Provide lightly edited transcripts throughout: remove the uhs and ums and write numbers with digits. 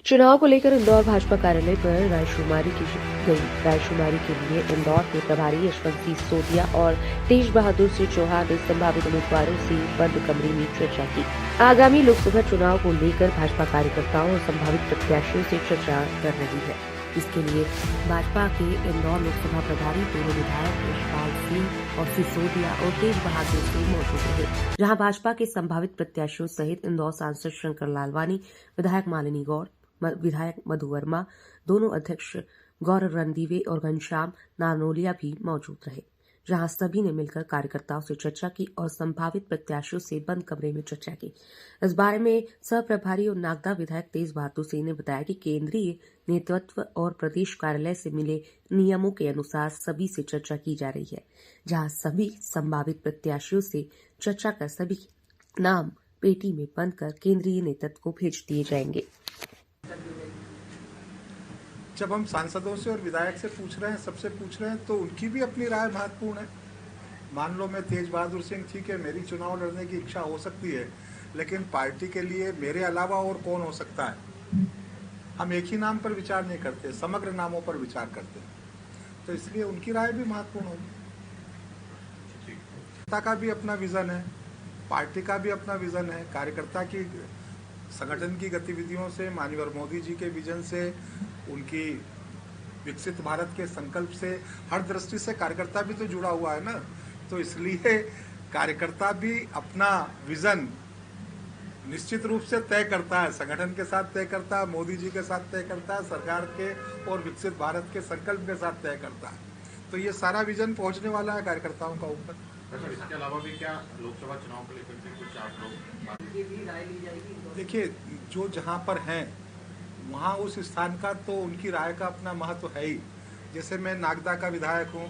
चुनाव को लेकर इंदौर भाजपा कार्यालय पर रायशुमारी की गई। रायशुमारी के लिए इंदौर के प्रभारी यशवंत सिंह सोदिया और तेज बहादुर सिंह चौहान ने संभावित उम्मीदवारों से बंद कमरे में चर्चा की। आगामी लोकसभा चुनाव को लेकर भाजपा कार्यकर्ताओं और संभावित प्रत्याशियों से चर्चा कर रही है। इसके लिए भाजपा के इंदौर लोकसभा प्रभारी दोनों विधायक यशपाल सिंह और सिसोदिया और तेज बहादुर सिंह मौजूद रहे, जहां भाजपा के संभावित प्रत्याशियों सहित इंदौर सांसद शंकर लालवानी, विधायक मालिनी गौड़, विधायक मधु वर्मा, दोनों अध्यक्ष गौरव रणदीवे और घनश्याम नारनोलिया भी मौजूद रहे, जहां सभी ने मिलकर कार्यकर्ताओं से चर्चा की और संभावित प्रत्याशियों से बंद कमरे में चर्चा की। इस बारे में सह प्रभारी और नागदा विधायक तेज बहादुर सिंह ने बताया कि केंद्रीय नेतृत्व और प्रदेश कार्यालय से मिले नियमों के अनुसार सभी से चर्चा की जा रही है, जहां सभी संभावित प्रत्याशियों से चर्चा कर सभी नाम पेटी में बंद कर केंद्रीय नेतृत्व को भेज दिए जाएंगे। जब हम सांसदों से और विधायक से पूछ रहे हैं, सबसे पूछ रहे हैं, तो उनकी भी अपनी राय महत्वपूर्ण है। मान लो मैं तेज बहादुर सिंह, ठीक है, मेरी चुनाव लड़ने की इच्छा हो सकती है, लेकिन पार्टी के लिए मेरे अलावा और कौन हो सकता है? हम एक ही नाम पर विचार नहीं करते, समग्र नामों पर विचार करते हैं, तो इसलिए उनकी राय भी महत्वपूर्ण होगी। कार्यकर्ता का भी अपना विजन है, पार्टी का भी अपना विजन है। कार्यकर्ता की संगठन की गतिविधियों से, माननीय मोदी जी के विजन से, उनकी विकसित भारत के संकल्प से, हर दृष्टि से कार्यकर्ता भी तो जुड़ा हुआ है ना। तो इसलिए कार्यकर्ता भी अपना विजन निश्चित रूप से तय करता है, संगठन के साथ तय करता है, मोदी जी के साथ तय करता है, सरकार के और विकसित भारत के संकल्प के साथ तय करता है। तो ये सारा विजन पहुंचने वाला है कार्यकर्ताओं का ऊपर। इसके अलावा भी क्या लोकसभा चुनाव को लेकर के कुछ आप लोग राय ली जाएगी? देखिए, जो जहाँ पर हैं वहाँ उस स्थान का तो उनकी राय का अपना महत्व है ही। जैसे मैं नागदा का विधायक हूँ,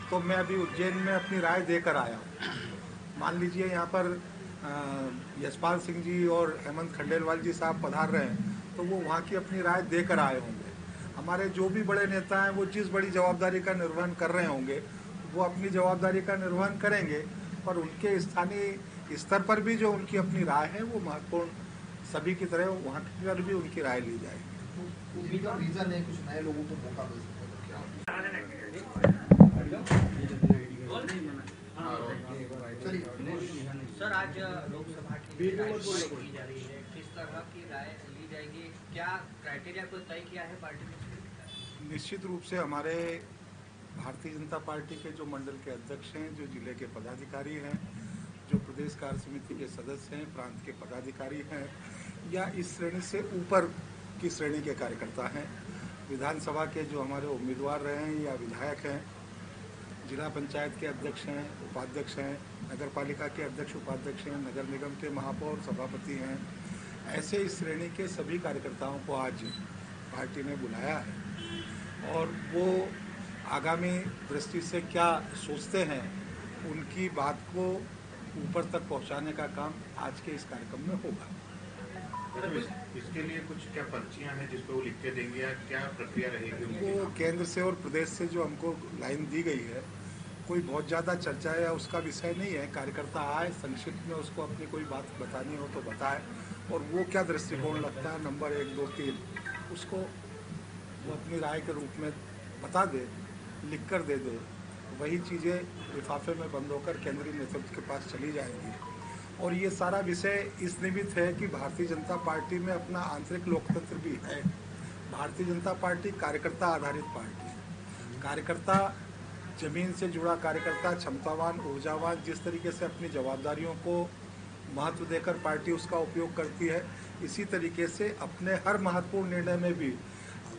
तो मैं अभी उज्जैन में अपनी राय देकर आया हूँ। मान लीजिए यहाँ पर यशपाल सिंह जी और हेमंत खंडेलवाल जी साहब पधार रहे हैं, तो वो वहाँ की अपनी राय देकर आए होंगे। हमारे जो भी बड़े नेता हैं, वो जिस बड़ी जवाबदारी का निर्वहन कर रहे होंगे, वो अपनी जवाबदारी का निर्वहन करेंगे, और उनके स्थानीय स्तर पर भी जो उनकी अपनी राय है वो महत्वपूर्ण, सभी की तरह वहाँ पर भी उनकी राय ली जाएगी। रीजन है कुछ नए लोगों को मौका मिल सकता है। सर, आज लोकसभा की जा रही है, किस तरह की राय ली जाएगी, क्या क्राइटेरिया को तय किया है पार्टी ने? निश्चित रूप से हमारे भारतीय जनता पार्टी के जो मंडल के अध्यक्ष हैं, जो जिले के पदाधिकारी हैं, जो प्रदेश कार्य समिति के सदस्य हैं, प्रांत के पदाधिकारी हैं, या इस श्रेणी से ऊपर की श्रेणी के कार्यकर्ता हैं, विधानसभा के जो हमारे उम्मीदवार रहे हैं या विधायक हैं, जिला पंचायत के अध्यक्ष हैं, उपाध्यक्ष हैं, नगर पालिका के अध्यक्ष उपाध्यक्ष हैं, नगर निगम के महापौर सभापति हैं, ऐसे इस श्रेणी के सभी कार्यकर्ताओं को आज पार्टी ने बुलाया है, और वो आगामी दृष्टि से क्या सोचते हैं, उनकी बात को ऊपर तक पहुंचाने का काम आज के इस कार्यक्रम में होगा। इसके लिए कुछ क्या पर्चियां हैं जिस पर वो लिख के देंगे, या क्या प्रक्रिया रहेगी? वो केंद्र से और प्रदेश से जो हमको लाइन दी गई है, कोई बहुत ज़्यादा चर्चा या उसका विषय नहीं है। कार्यकर्ता आए, संक्षिप्त में उसको अपनी कोई बात बतानी हो तो बताए, और वो क्या दृष्टिकोण लगता है, नंबर 1, 2, 3, उसको वो अपनी राय के रूप में बता दे, लिख कर दे दे। वही चीज़ें लिफाफे में बंद होकर केंद्रीय नेतृत्व के पास चली जाएंगी। और ये सारा विषय इस निमित्त है कि भारतीय जनता पार्टी में अपना आंतरिक लोकतंत्र भी है। भारतीय जनता पार्टी कार्यकर्ता आधारित पार्टी है। कार्यकर्ता, जमीन से जुड़ा कार्यकर्ता, क्षमतावान, ऊर्जावान, जिस तरीके से अपनी जवाबदारियों को महत्व देकर पार्टी उसका उपयोग करती है, इसी तरीके से अपने हर महत्वपूर्ण निर्णय में भी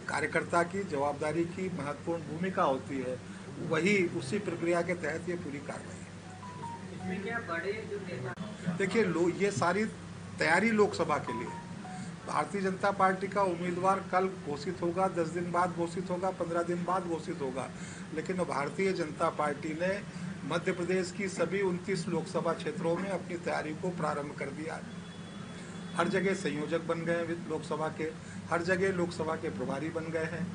कार्यकर्ता की जवाबदारी की महत्वपूर्ण भूमिका होती है। वही उसी प्रक्रिया के तहत ये पूरी कार्रवाई है। इसमें क्या बड़े जो नेता, देखिए, ये सारी तैयारी लोकसभा के लिए, भारतीय जनता पार्टी का उम्मीदवार कल घोषित होगा, 10 दिन बाद घोषित होगा, 15 दिन बाद घोषित होगा, लेकिन भारतीय जनता पार्टी ने मध्य प्रदेश की सभी 29 लोकसभा क्षेत्रों में अपनी तैयारी को प्रारंभ कर दिया। हर जगह संयोजक बन गए हैं लोकसभा के, हर जगह लोकसभा के प्रभारी बन गए हैं,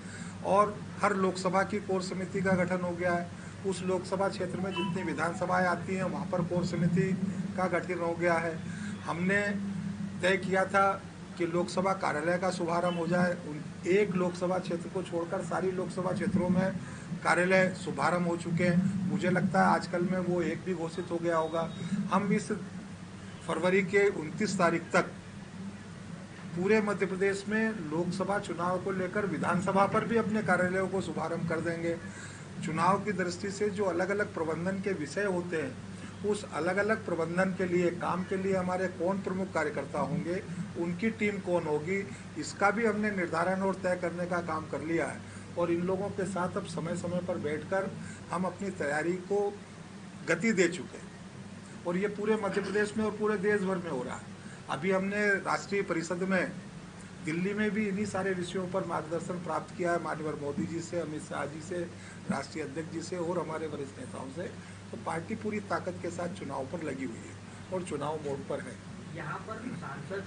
और हर लोकसभा की कोर समिति का गठन हो गया है। उस लोकसभा क्षेत्र में जितनी विधानसभाएं आती हैं, वहाँ पर कोर समिति का गठन हो गया है। हमने तय किया था कि लोकसभा कार्यालय का शुभारंभ हो जाए। एक लोकसभा क्षेत्र को छोड़कर सारी लोकसभा क्षेत्रों में कार्यालय शुभारंभ हो चुके हैं। मुझे लगता है आजकल में वो एक भी घोषित हो गया होगा। हम इस फरवरी के 29 तारीख तक पूरे मध्य प्रदेश में लोकसभा चुनाव को लेकर विधानसभा पर भी अपने कार्यालयों को शुभारंभ कर देंगे। चुनाव की दृष्टि से जो अलग अलग प्रबंधन के विषय होते हैं, उस अलग अलग प्रबंधन के लिए, काम के लिए हमारे कौन प्रमुख कार्यकर्ता होंगे, उनकी टीम कौन होगी, इसका भी हमने निर्धारण और तय करने का काम कर लिया है। और इन लोगों के साथ अब समय समय पर बैठकर हम अपनी तैयारी को गति दे चुके हैं और ये पूरे मध्य प्रदेश में और पूरे देश भर में हो रहा है। अभी हमने राष्ट्रीय परिषद में दिल्ली में भी इन्हीं सारे विषयों पर मार्गदर्शन प्राप्त किया है माननीय मोदी जी से, अमित शाह जी से, राष्ट्रीय अध्यक्ष जी से और हमारे वरिष्ठ नेताओं से। तो पार्टी पूरी ताकत के साथ चुनाव पर लगी हुई है और चुनाव मोड पर है। यहाँ पर सांसद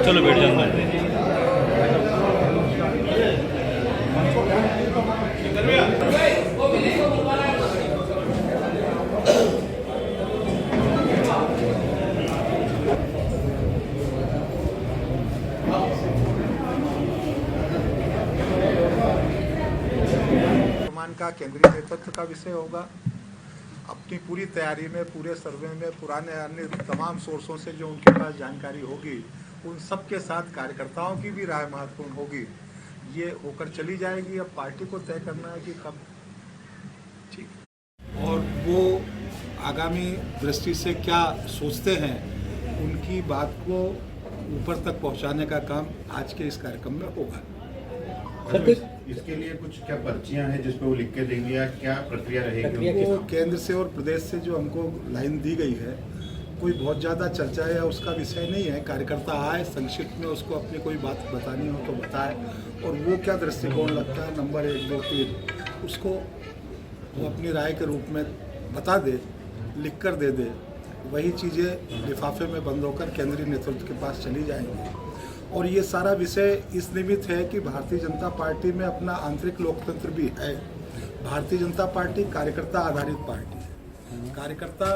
चलो बैठ जाओ अंदर। का केंद्रीय नेतृत्व का विषय होगा। अपनी पूरी तैयारी में, पूरे सर्वे में, पुराने अन्य तमाम सोर्सों से जो उनके पास जानकारी होगी, उन सब के साथ कार्यकर्ताओं की भी राय महत्वपूर्ण होगी। ये होकर चली जाएगी। अब पार्टी को तय करना है कि कब ठीक और वो आगामी दृष्टि से क्या सोचते हैं, उनकी बात को ऊपर तक पहुंचाने का काम आज के इस कार्यक्रम में होगा। इसके लिए कुछ क्या पर्चियां हैं जिसपे वो लिख के देंगे या क्या प्रक्रिया रहेगी? वो केंद्र से और प्रदेश से जो हमको लाइन दी गई है, कोई बहुत ज़्यादा चर्चा या उसका विषय नहीं है। कार्यकर्ता आए, संक्षिप्त में उसको अपनी कोई बात बतानी हो तो बताए और वो क्या दृष्टिकोण लगता है, नंबर 1, 2, 3, उसको वो अपनी राय के रूप में बता दे, लिख कर दे दे। वही चीज़ें लिफाफे में बंद होकर केंद्रीय नेतृत्व के पास चली जाएंगी। और ये सारा विषय इस निमित्त है कि भारतीय जनता पार्टी में अपना आंतरिक लोकतंत्र भी है। भारतीय जनता पार्टी कार्यकर्ता आधारित पार्टी है। कार्यकर्ता,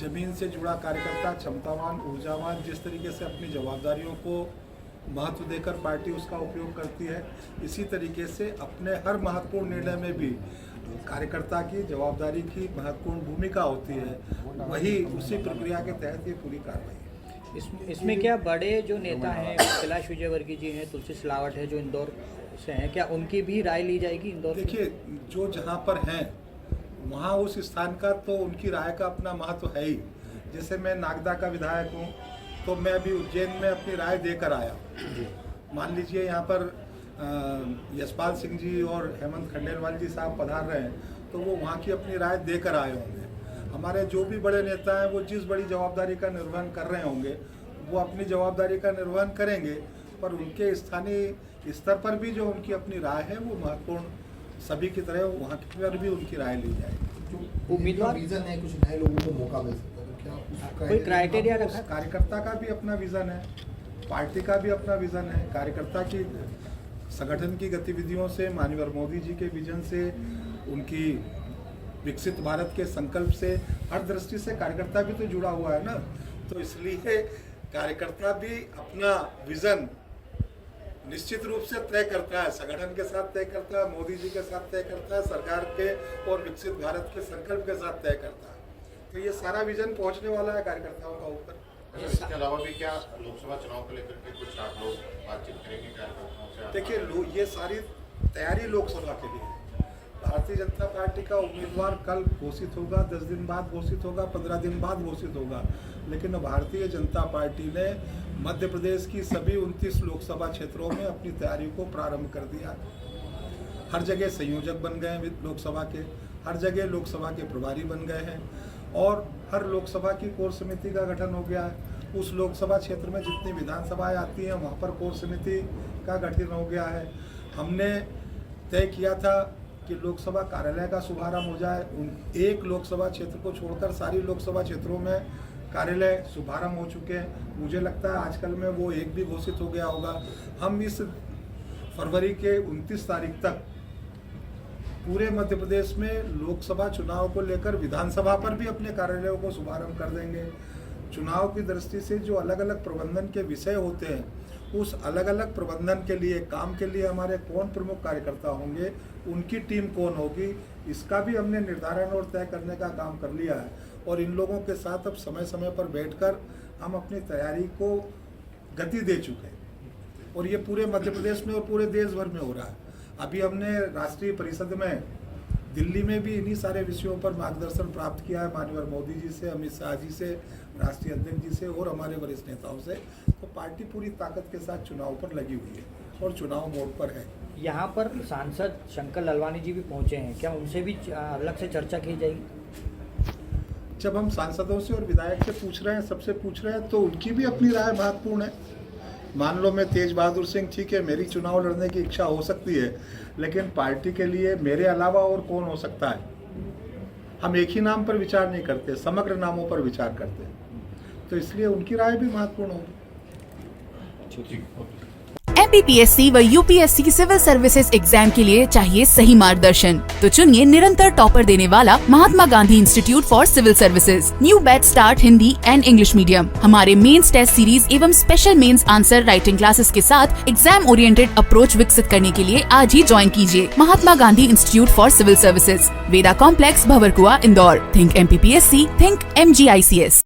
जमीन से जुड़ा कार्यकर्ता, क्षमतावान, ऊर्जावान, जिस तरीके से अपनी जवाबदारियों को महत्व देकर पार्टी उसका उपयोग करती है, इसी तरीके से अपने हर महत्वपूर्ण निर्णय में भी कार्यकर्ता की जवाबदारी की महत्वपूर्ण भूमिका होती है। वही उसी प्रक्रिया के तहत ये पूरी कार्रवाई है। इसमें क्या बड़े जो नेता हैं, कैलाश विजयवर्गीय जी हैं, तुलसी सिलावट है जो इंदौर से हैं, क्या उनकी भी राय ली जाएगी इंदौर? देखिए, जो जहाँ पर हैं वहाँ उस स्थान का तो उनकी राय का अपना महत्व है ही। जैसे मैं नागदा का विधायक हूँ, तो मैं अभी उज्जैन में अपनी राय देकर आया। मान लीजिए यहाँ पर यशपाल सिंह जी और हेमंत खंडेलवाल जी साहब पधार रहे हैं, तो वो वहाँ की अपनी राय देकर आए होंगे। हमारे जो भी बड़े नेता हैं, वो जिस बड़ी जवाबदारी का निर्वहन कर रहे होंगे, वो अपनी जवाबदारी का निर्वहन करेंगे, पर उनके स्थानीय स्तर पर भी जो उनकी अपनी राय है वो महत्वपूर्ण सभी की तरह वहाँ पर भी उनकी राय ली जाएगी। उम्मीदवार विजन है, कुछ नए लोगों को मौका मिल सकता है, तो क्या कोई क्राइटेरिया रखा? कार्यकर्ता का भी अपना विजन है, पार्टी का भी अपना विजन है। कार्यकर्ता की संगठन की गतिविधियों से, माननीय मोदी जी के विजन से, उनकी विकसित भारत के संकल्प से, हर दृष्टि से कार्यकर्ता भी तो जुड़ा हुआ है ना। तो इसलिए कार्यकर्ता भी अपना विजन निश्चित रूप से तय करता है, संगठन के साथ तय करता है, मोदी जी के साथ तय करता है, सरकार के और विकसित भारत के संकल्प के साथ तय करता है। तो ये सारा विजन पहुंचने वाला है कार्यकर्ताओं का ऊपर। इसके अलावा भी क्या लोकसभा चुनाव को लेकर के कुछ आप लोग बातचीत करेंगे कार्यकर्ताओं से? देखिए, ये सारी तैयारी लोकसभा के लिए है। भारतीय जनता पार्टी का उम्मीदवार कल घोषित होगा, 10 दिन बाद घोषित होगा, 15 दिन बाद घोषित होगा, लेकिन भारतीय जनता पार्टी ने मध्य प्रदेश की सभी 29 लोकसभा क्षेत्रों में अपनी तैयारी को प्रारंभ कर दिया। हर जगह संयोजक बन गए हैं लोकसभा के, हर जगह लोकसभा के प्रभारी बन गए हैं और हर लोकसभा की कोर समिति का गठन हो गया है। उस लोकसभा क्षेत्र में जितनी विधानसभाएं आती हैं वहाँ पर कोर समिति का गठन हो गया है। हमने तय किया था कि लोकसभा कार्यालय का शुभारंभ हो जाए। एक लोकसभा क्षेत्र को छोड़कर सारी लोकसभा क्षेत्रों में कार्यालय शुभारंभ हो चुके हैं। मुझे लगता है आजकल में वो एक भी घोषित हो गया होगा। हम इस फरवरी के 29 तारीख तक पूरे मध्य प्रदेश में लोकसभा चुनाव को लेकर विधानसभा पर भी अपने कार्यालयों को शुभारंभ कर देंगे। चुनाव की दृष्टि से जो अलग अलग प्रबंधन के विषय होते हैं, उस अलग अलग प्रबंधन के लिए, काम के लिए हमारे कौन प्रमुख कार्यकर्ता होंगे, उनकी टीम कौन होगी, इसका भी हमने निर्धारण और तय करने का काम कर लिया है। और इन लोगों के साथ अब समय समय पर बैठकर हम अपनी तैयारी को गति दे चुके हैं और ये पूरे मध्य प्रदेश में और पूरे देश भर में हो रहा है। अभी हमने राष्ट्रीय परिषद में दिल्ली में भी इन्हीं सारे विषयों पर मार्गदर्शन प्राप्त किया है माननीय मोदी जी से, अमित शाह जी से, राष्ट्रीय अध्यक्ष जी से और हमारे वरिष्ठ नेताओं से। तो पार्टी पूरी ताकत के साथ चुनाव पर लगी हुई है और चुनाव मोड पर है। यहाँ पर सांसद शंकर ललवानी जी भी पहुँचे हैं, क्या उनसे भी अलग से चर्चा की जाएगी? जब हम सांसदों से और विधायक से पूछ रहे हैं, सबसे पूछ रहे हैं, तो उनकी भी अपनी राय महत्वपूर्ण है। मान लो मैं तेज बहादुर सिंह, ठीक है, मेरी चुनाव लड़ने की इच्छा हो सकती है, लेकिन पार्टी के लिए मेरे अलावा और कौन हो सकता है? हम एक ही नाम पर विचार नहीं करते, समग्र नामों पर विचार करते हैं, तो इसलिए उनकी राय भी महत्वपूर्ण होगी। MPPSC व UPSC सिविल सर्विसेज एग्जाम के लिए चाहिए सही मार्गदर्शन, तो चुनिए निरंतर टॉपर देने वाला Mahatma Gandhi institute for civil services. New batch start Hindi and English medium. हमारे मेंस टेस्ट सीरीज एवं special mains answer writing classes के साथ एग्जाम ओरिएंटेड अप्रोच विकसित करने के लिए आज ही ज्वाइन कीजिए Mahatma Gandhi institute for civil services, Veda complex, Bhanwarkuan, Indore. Think MPPSC, think MGICS।